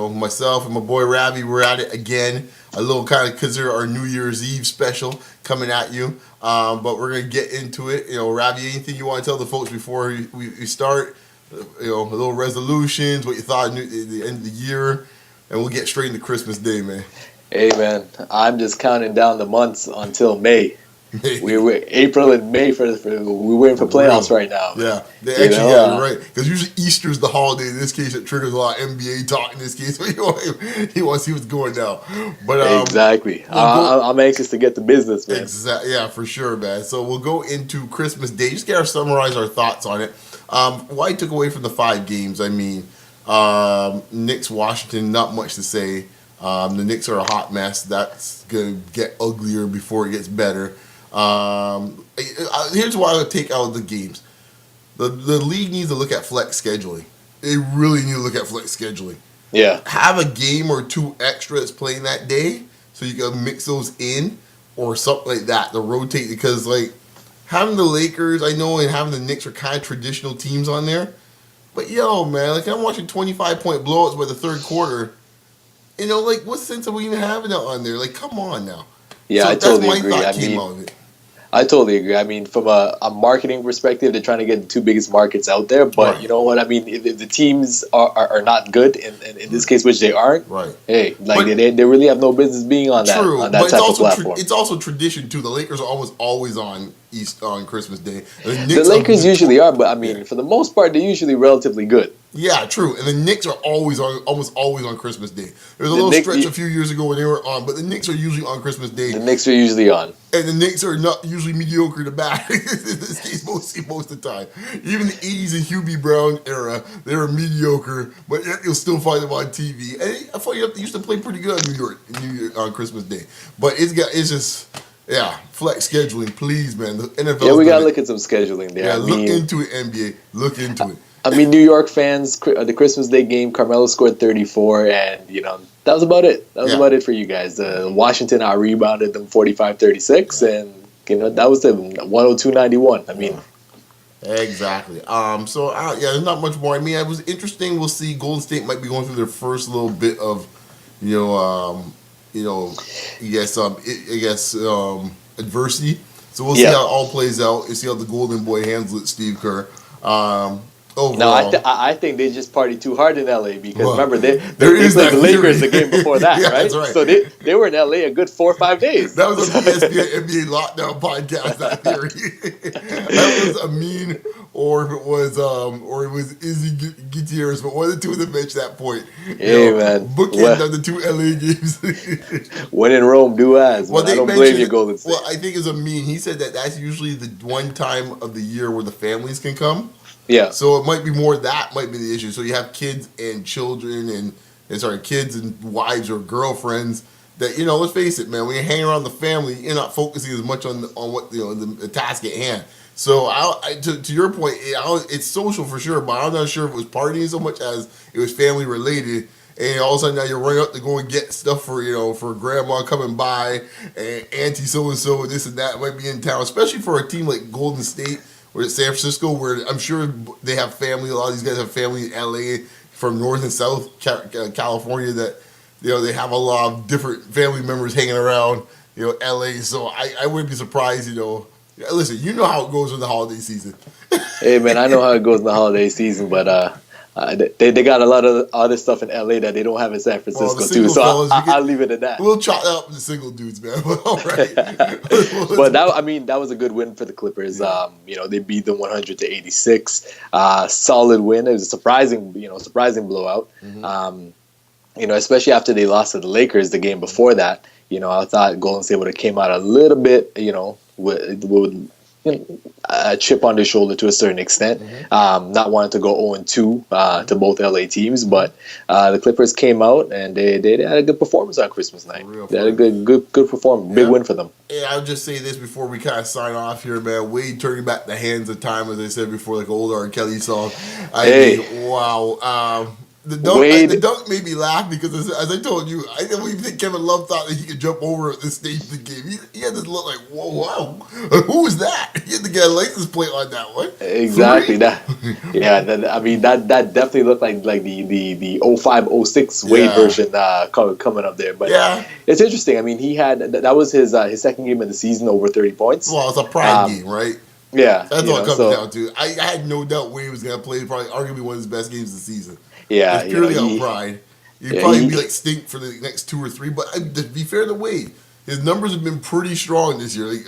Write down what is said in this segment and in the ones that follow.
Myself and my boy Ravi, we're at it again. A little kind of consider our New Year's Eve special coming at you. But we're gonna get into it. Ravi, anything you want to tell the folks before we start? A little resolutions, what you thought at the end of the year, and we'll get straight into Christmas Day, man. Hey, man, I'm just counting down the months until May. We're April and May we're waiting for playoffs right now. Yeah, you're right. Because usually Easter's the holiday. In this case, it triggers a lot of NBA talk. In this case, he wants to see what's going down. But exactly, I'm anxious to get to business, man. Exactly, yeah, for sure, man. So we'll go into Christmas Day. Just gotta summarize our thoughts on it. Why I took away from the 5 games? I mean, Knicks Washington, not much to say. The Knicks are a hot mess. That's gonna get uglier before it gets better. Here's why I would take out the games. The league needs to look at flex scheduling. They really need to look at flex scheduling. Yeah. Have a game or 2 extra that's playing that day so you can mix those in or something like that to rotate, because like having the Lakers, I know, and having the Knicks are kind of traditional teams on there. But man, like I'm watching 25-point blowouts by the third quarter. What sense are we even having that on there? Like, come on now. Yeah, so I totally agree. I totally agree. I mean, from a marketing perspective, they're trying to get the 2 biggest markets out there. But right. You know what I mean? If the teams are not good, in this case, which they aren't, right? Hey, they really have no business being on that, true, on that type of platform. It's also tradition, too. The Lakers are almost always on Christmas Day. The Lakers usually are, but I mean, for the most part, they're usually relatively good. Yeah, true. And the Knicks are almost always on Christmas Day. There was a little stretch a few years ago when they were on, but the Knicks are usually on Christmas Day. The Knicks are usually on. And the Knicks are not usually mediocre to bad in this case most of the time. Even the 80s and Hubie Brown era, they were mediocre, but you'll still find them on TV. And I thought they used to play pretty good in New York on Christmas Day. But it's just... Yeah, flex scheduling, please, man. The NFL. Yeah, we gotta look at some scheduling there. Yeah, look into it, NBA. Look into it. I mean, New York fans, the Christmas Day game, Carmelo scored 34, and that was about it. That was about it for you guys. Washington out-rebounded them 45-36, and that was the 102-91. I mean, exactly. There's not much more. I mean, it was interesting. We'll see. Golden State might be going through their first little bit of, adversity. So we'll see how it all plays out and see how the Golden Boy handles it, Steve Kerr. Overall, no, I think they just partied too hard in LA because remember they played the Lakers the game before that, yeah, right? That's right? So they were in LA a good 4 or 5 days. That was a ESPN NBA lockdown podcast. That theory. That was Amin, or if it was Izzy Gutierrez, but one of the two of them mentioned that point. Man, bookend on the 2 LA games. When in Rome, do as. Well, I don't blame you, Golden State. Well, I think it's Amin. He said that's usually the one time of the year where the families can come. Yeah. So it might be more that might be the issue. So you have kids and children kids and wives or girlfriends that, let's face it, man, when you're hanging around the family, you're not focusing as much on what, the task at hand. So to your point, it's social for sure, but I'm not sure if it was partying so much as it was family related. And all of a sudden now you're running up to go and get stuff for grandma coming by and auntie so-and-so and this and that might be in town, especially for a team like Golden State, or San Francisco, where I'm sure they have family. A lot of these guys have family in LA, from North and South California, that they have a lot of different family members hanging around LA. So I wouldn't be surprised. Listen, you know how it goes in the holiday season. Hey man, I know how it goes in the holiday season, but they got a lot of other stuff in LA that they don't have in San Francisco too. So I'll leave it at that. We'll chalk that up to the single dudes, man. All right. But that was a good win for the Clippers. Yeah. They beat them 100-86. Solid win. It was a surprising blowout. Mm-hmm. Especially after they lost to the Lakers the game before that. I thought Golden State would have came out a little bit, with a chip on their shoulder to a certain extent, not wanting to go 0-2 to both LA teams, but the Clippers came out and they had a good performance on Christmas night. They had a good performance, big win for them. Yeah, I'll just say this before we kind of sign off here, man. Wade turning back the hands of time, as I said before, like old R. Kelly song. I mean, wow. The dunk made me laugh because, as I told you, I don't even think Kevin Love thought that he could jump over at this stage of the game. He had this look like, whoa, wow, who was that? He had the to get a license plate on that one. Exactly. That definitely looked like the 05, 06 Wade version coming up there. But it's interesting. I mean, he had that was his second game of the season, over 30 points. Well, it's a pride game, right? Yeah, that's what it comes down to. I had no doubt Wade was going to play probably arguably one of his best games of the season. Yeah, it's purely on pride. He'd probably be like stink for the next 2 or 3. But to be fair to Wade, his numbers have been pretty strong this year. Like,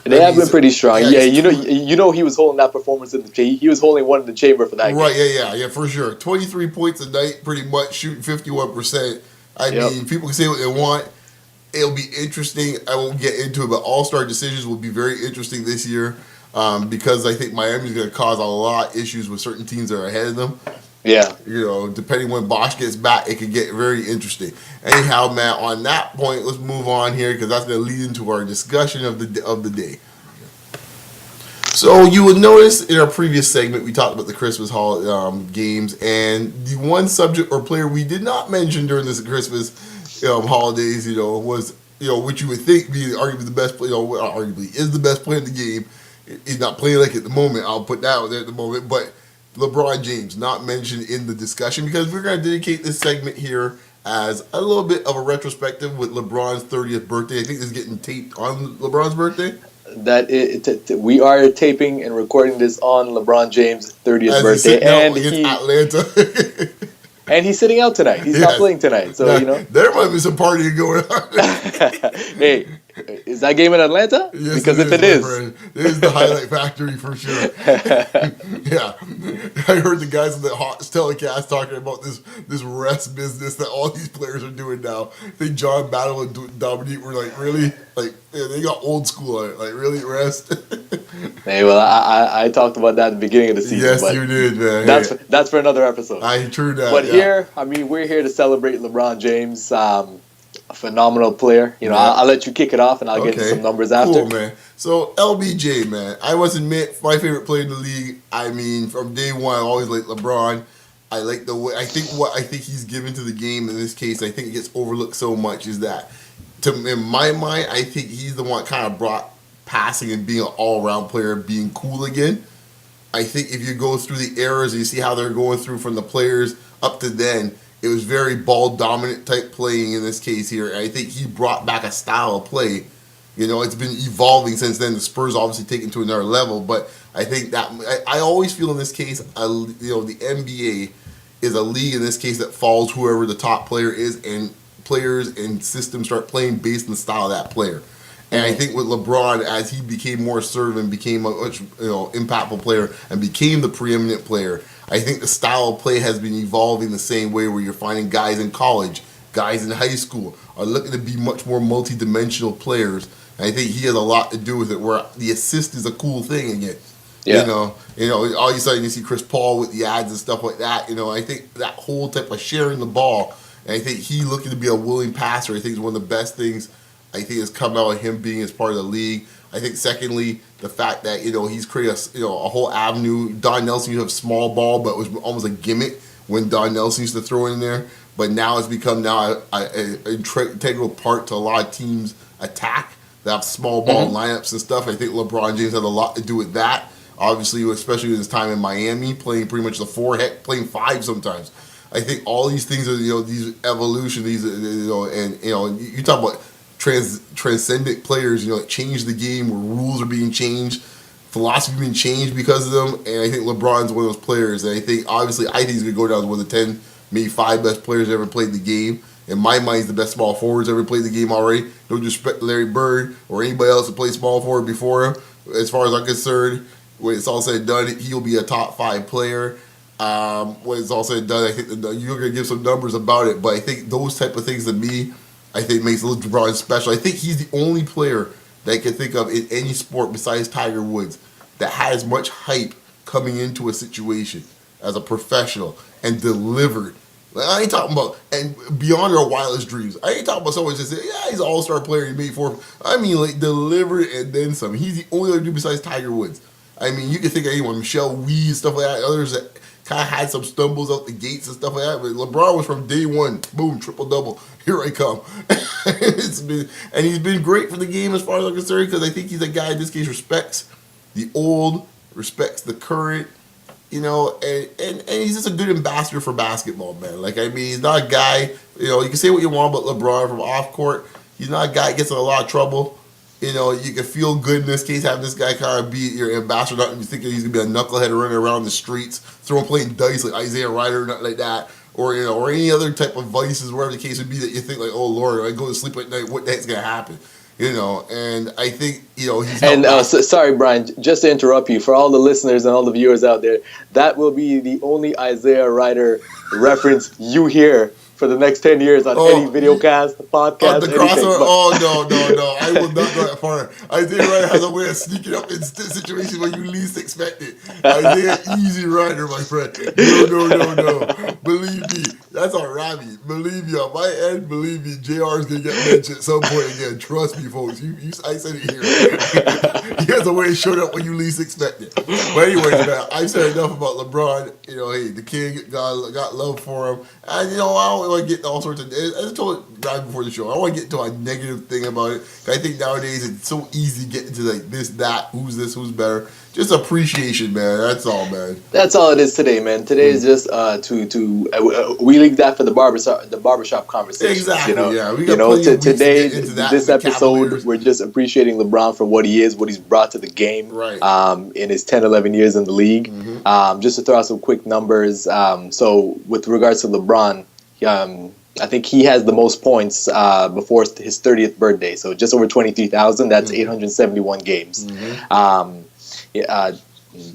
they have been pretty strong. Yeah, you know, he was holding that performance in the chamber. He was holding one in the chamber for that game. Right? Yeah, for sure. 23 points a night, pretty much shooting 51%. I mean, people can say what they want. It'll be interesting. I won't get into it, but All-Star decisions will be very interesting this year. Because I think Miami's going to cause a lot of issues with certain teams that are ahead of them. Yeah. Depending when Bosch gets back, it could get very interesting. Anyhow, man, on that point, let's move on here because that's going to lead into our discussion of the day. So you would notice in our previous segment, we talked about the Christmas games, and the one subject or player we did not mention during this Christmas holidays, was, which you would think be arguably the best player, arguably is the best player in the game. He's not playing like it at the moment. I'll put that out there at the moment. But LeBron James, not mentioned in the discussion because we're going to dedicate this segment here as a little bit of a retrospective with LeBron's 30th birthday. I think this is getting taped on LeBron's birthday. We are taping and recording this on LeBron James' 30th birthday. And he's Atlanta. And he's sitting out tonight. He's not playing tonight. So, there might be some partying going on. Hey, is that game in Atlanta? Yes, because if it is, it is the highlight factory for sure. Yeah, I heard the guys in the Hawks telecast talking about this rest business that all these players are doing now. I think John Battle and Dominique were like, really? Like, they got old school on it. Like, really, rest? Hey, well, I talked about that at the beginning of the season. Yes, but you did, man. That's for another episode. I true that. But here, we're here to celebrate LeBron James. A phenomenal player. I'll let you kick it off, and I'll get into some numbers after. Cool, man. So LBJ, man, I must admit, my favorite player in the league. I mean, from day one, I always liked LeBron. I like the way. I think he's given to the game in this case. I think it gets overlooked so much is that, in my mind, I think he's the one kind of brought passing and being an all-around player, being cool again. I think if you go through the eras and you see how they're going through from the players up to then, it was very ball-dominant type playing in this case here. And I think he brought back a style of play. It's been evolving since then. The Spurs obviously taken to another level. But I think that I always feel in this case, the NBA is a league in this case that follows whoever the top player is, and players and systems start playing based on the style of that player. And I think with LeBron, as he became more assertive and became a much impactful player and became the preeminent player, I think the style of play has been evolving the same way where you're finding guys in college, guys in high school are looking to be much more multi-dimensional players. And I think he has a lot to do with it where the assist is a cool thing again. Yeah. All of a sudden you see Chris Paul with the ads and stuff like that. I think that whole type of sharing the ball, and I think he looking to be a willing passer, I think is one of the best things I think has come out of him being as part of the league. I think secondly, the fact that he's created a whole avenue. Don Nelson used to have small ball, but it was almost a gimmick when Don Nelson used to throw in there. But now it's become an integral part to a lot of teams' attack. They have small ball lineups and stuff. I think LeBron James had a lot to do with that. Obviously, especially with his time in Miami, playing pretty much the 4, playing 5 sometimes. I think all these things are these evolution. You talk about transcendent players, that change the game where rules are being changed, philosophy being changed because of them. And I think LeBron's one of those players. And I think he's going to go down as one of the 10, maybe 5 best players that ever played the game. In my mind, he's the best small forwards ever played the game already. No disrespect to Larry Bird or anybody else that played small forward before him. As far as I'm concerned, when it's all said and done, he'll be a top 5 player. When it's all said and done, I think you're going to give some numbers about it. But I think those type of things to me, I think makes LeBron special. I think he's the only player that I can think of in any sport besides Tiger Woods that has much hype coming into a situation as a professional and delivered. Like, I ain't talking about, and beyond our wildest dreams, I ain't talking about someone just saying, yeah, he's an all-star player, he made 4. I mean, like, delivered and then some. He's the only other dude besides Tiger Woods. I mean, you can think of anyone, Michelle Wee, stuff like that, others that kind of had some stumbles out the gates and stuff like that, but LeBron was from day one, boom, triple-double, here I come. He's been great for the game as far as I'm concerned, because I think he's a guy in this case respects the old, respects the current, and he's just a good ambassador for basketball, man. Like, I mean, he's not a guy, you can say what you want about LeBron from off court. He's not a guy that gets in a lot of trouble. You can feel good in this case having this guy kind of be your ambassador, not be thinking he's going to be a knucklehead running around the streets, playing dice like Isaiah Ryder or nothing like that. Or any other type of vices, wherever the case would be, that you think like, oh Lord, I go to sleep at night, what the heck's going to happen? And I think, he's... And sorry, Brian, just to interrupt you, for all the listeners and all the viewers out there, that will be the only Isaiah Ryder reference you hear for the next 10 years on any videocast, podcast, the crossover. No. I will not go that far. Isaiah Ryder has a way of sneaking up in situations where you least expect it. Isaiah Easy Ryder, my friend. No. Believe me. That's on Ravi. Believe me. On my end, believe me, JR is going to get mentioned at some point again. Trust me, folks. I said it here. He has a way of showing up when you least expect it. But anyways, man, I've said enough about LeBron. Hey, the king, got love for him. And, I don't want to get into all sorts of... I told Ravi before the show, I don't want to get into a negative thing about it. I think nowadays it's so easy to get into like this, that, who's this, who's better. Just appreciation, man. That's all, man. That's all it is today, man. Today is just we leave that for the barbershop conversation. Exactly. Yeah, we got today this episode we're just appreciating LeBron for what he is, what he's brought to the game. Right. In his 10, 11 years in the league. Just to throw out some quick numbers. So with regards to LeBron, I think he has the most points before his 30th birthday. So just over 23,000. That's 871 games.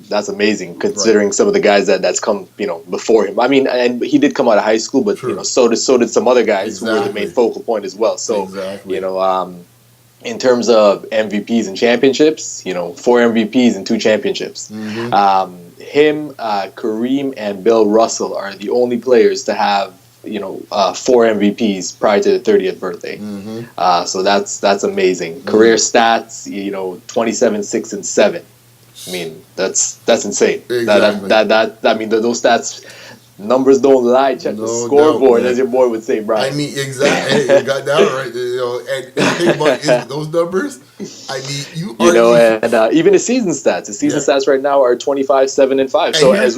That's amazing considering some of the guys that's come before him. I mean, and he did come out of high school, but so did some other guys who were the main focal point as well. So in terms of MVPs and championships, 4 MVPs and 2 championships. Him, Kareem, and Bill Russell are the only players to have 4 MVPs prior to the 30th birthday. So that's amazing. Career stats, 27, 6, and 7. I mean, that's insane. Exactly. I mean, those stats, numbers don't lie. Check the scoreboard, as your boy would say, Brian. I mean, exactly. Hey, you got that right. And the thing about those numbers, I mean, and even the season stats. The season stats right now are 25, 7, and 5. So as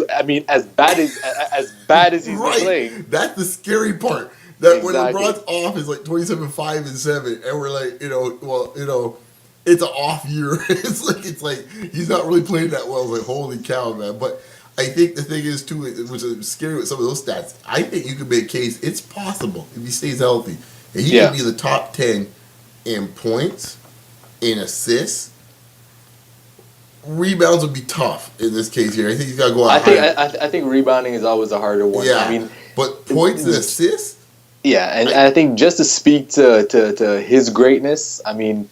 bad as he's playing, that's the scary part. That when LeBron's off is like 27, 5, and 7, and we're like, it's an off year. it's like he's not really playing that well. It's like, holy cow, man. But I think the thing is, too, which is scary with some of those stats, I think you could make a case it's possible if he stays healthy. And he could be the top 10 in points, in assists. Rebounds would be tough in this case here. I think he's got to go out I think rebounding is always a harder one. Yeah, I mean, but points and assists? Yeah, and I think just to speak to his greatness, I mean,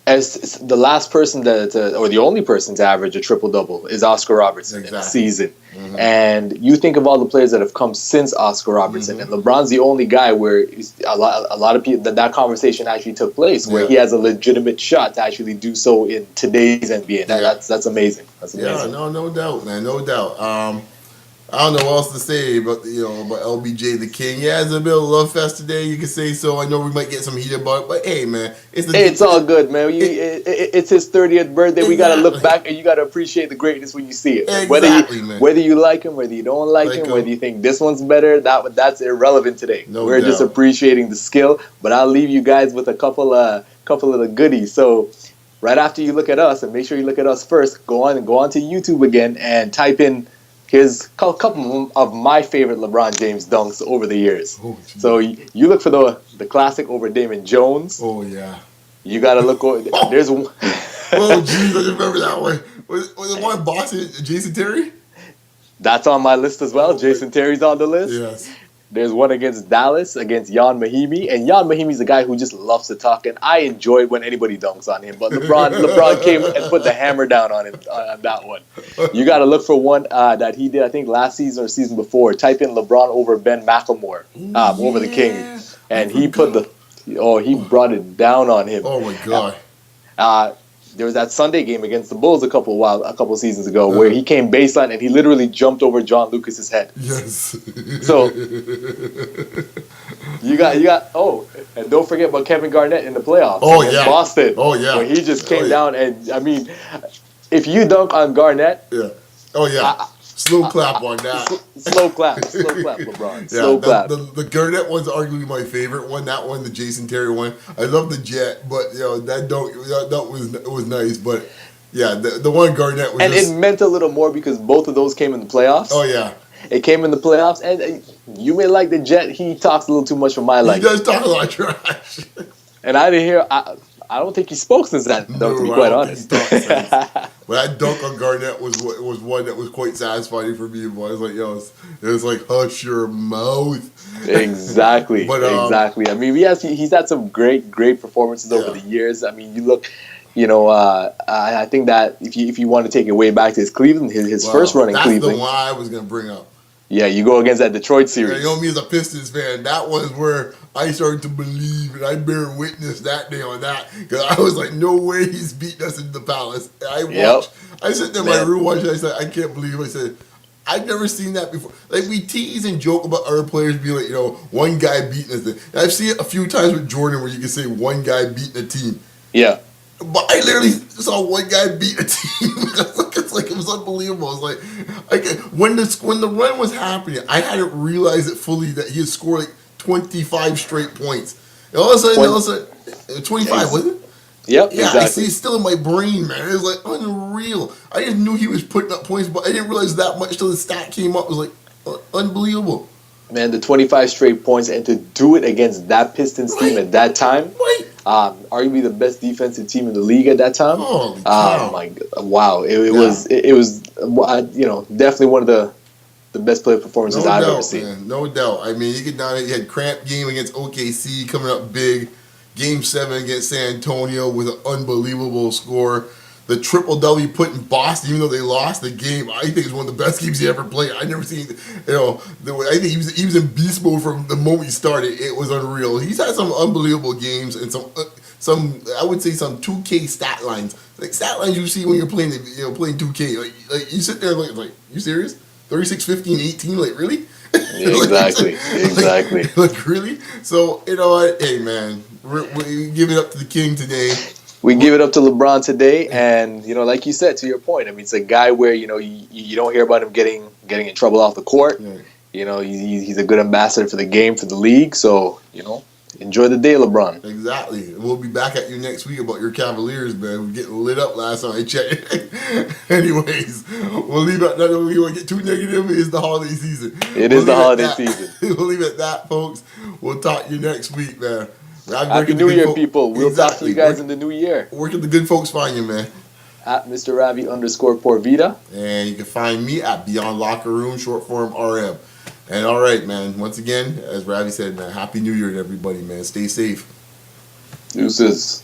as the last person or the only person to average a triple-double is Oscar Robertson in a season. And you think of all the players that have come since Oscar Robertson, and LeBron's the only guy where a lot of people that conversation actually took place, where he has a legitimate shot to actually do so in today's NBA. That's amazing. That's amazing. Yeah, no doubt, man, no doubt. I don't know what else to say about about LBJ the King. Yeah, it's a bit of a love fest today. You can say so. I know we might get some heat about it, but hey, man, it's all good, man. It's his 30th birthday. We gotta look back and you gotta appreciate the greatness when you see it. Exactly, whether you like him, whether you don't like him, whether you think this one's better, that's irrelevant today. We're just appreciating the skill. But I'll leave you guys with a couple of the goodies. So right after you look at us, and make sure you look at us first, go on to YouTube again and type in. Here's a couple of my favorite LeBron James dunks over the years. Oh, so you look for the classic over Damon Jones. Oh, yeah. You got to look over. There's one. Oh, jeez, I remember that one. Was it one Boston, Jason Terry? That's on my list as well. Jason Terry's on the list. Yes. There's one against Dallas, against Jan Mahimi. And Jan Mahimi's a guy who just loves to talk, and I enjoy it when anybody dunks on him. But LeBron came and put the hammer down on him on that one. You got to look for one that he did, I think, last season or season before. Type in LeBron over Ben McLemore over the King. And he brought it down on him. Oh, my God. There was that Sunday game against the Bulls a couple seasons ago where he came baseline and he literally jumped over John Lucas's head. Yes. So you got and don't forget about Kevin Garnett in the playoffs. Oh yeah, Boston. Oh yeah, where he just came down and I mean, if you dunk on Garnett, Yeah. Oh yeah. Slow clap on that. Slow clap, LeBron. Yeah, Slow clap. the Garnett one's arguably my favorite one. That one, the Jason Terry one. I love the Jet, but that dunk that was nice. But yeah, the one Garnett was. And just, it meant a little more because both of those came in the playoffs. Oh yeah. It came in the playoffs, and you may like the Jet. He talks a little too much for my liking. He does talk a lot of trash. And I didn't hear. I don't think he spoke since that. No, To be quite honest. But that dunk on Garnett was one that was quite satisfying for me. But I was like, it was like hush your mouth. Exactly. But, exactly. I mean, he's had some great performances over the years. I mean, you look. I think that if you want to take it way back to his Cleveland, his first run in Cleveland. That's the one I was going to bring up. Yeah, you go against that Detroit series. Me as a Pistons fan, that was where I started to believe, and I bear witness that day on that. Because I was like, no way he's beating us in the Palace. And I watched. I sit there in my room watching. I said, I can't believe. I said, I've never seen that before. Like, we tease and joke about other players being like, one guy beating us. And I've seen it a few times with Jordan where you can say one guy beating a team. Yeah. But I literally saw one guy beat a team. It was unbelievable. It was when the run was happening, I hadn't realized it fully that he had scored like 25 straight points. And all of a sudden, 25 was it? Yep. Yeah, exactly. it's still in my brain, man. It was like unreal. I just knew he was putting up points, but I didn't realize that much till the stat came up. It was like unbelievable. Man, the 25 straight points, and to do it against that Pistons team at that time, arguably the best defensive team in the league at that time. Holy cow. My God. Wow, it was definitely one of the best player performances I've ever seen. Man, no doubt. I mean, you had cramp game against OKC coming up big, Game 7 against San Antonio with an unbelievable score. The triple-double put in Boston, even though they lost the game, I think it's one of the best games he ever played. I never seen, I think he was in beast mode from the moment he started. It was unreal. He's had some unbelievable games and some I would say some 2K stat lines, like stat lines you see when you're playing, playing 2K. Like you sit there like you serious? 36, 15, 18, like really? Exactly. Like really? So you know what? Hey man, we give it up to the king today. We give it up to LeBron today, and like you said, to your point, I mean, it's a guy where you don't hear about him getting in trouble off the court. Right. He's a good ambassador for the game, for the league. So enjoy the day, LeBron. Exactly. We'll be back at you next week about your Cavaliers, man. We're getting lit up last time I checked. Anyways, we'll leave it. Not we want to get too negative. It's the holiday season. It is the holiday season. We'll leave it at that, folks. We'll talk to you next week, man. Happy New Year, people. We'll talk to you guys in the new year. Where can the good folks find you, man? At Mr. Ravi_Porvita. And you can find me at Beyond Locker Room, short form RM. And all right, man. Once again, as Ravi said, man, Happy New Year to everybody, man. Stay safe. Deuces.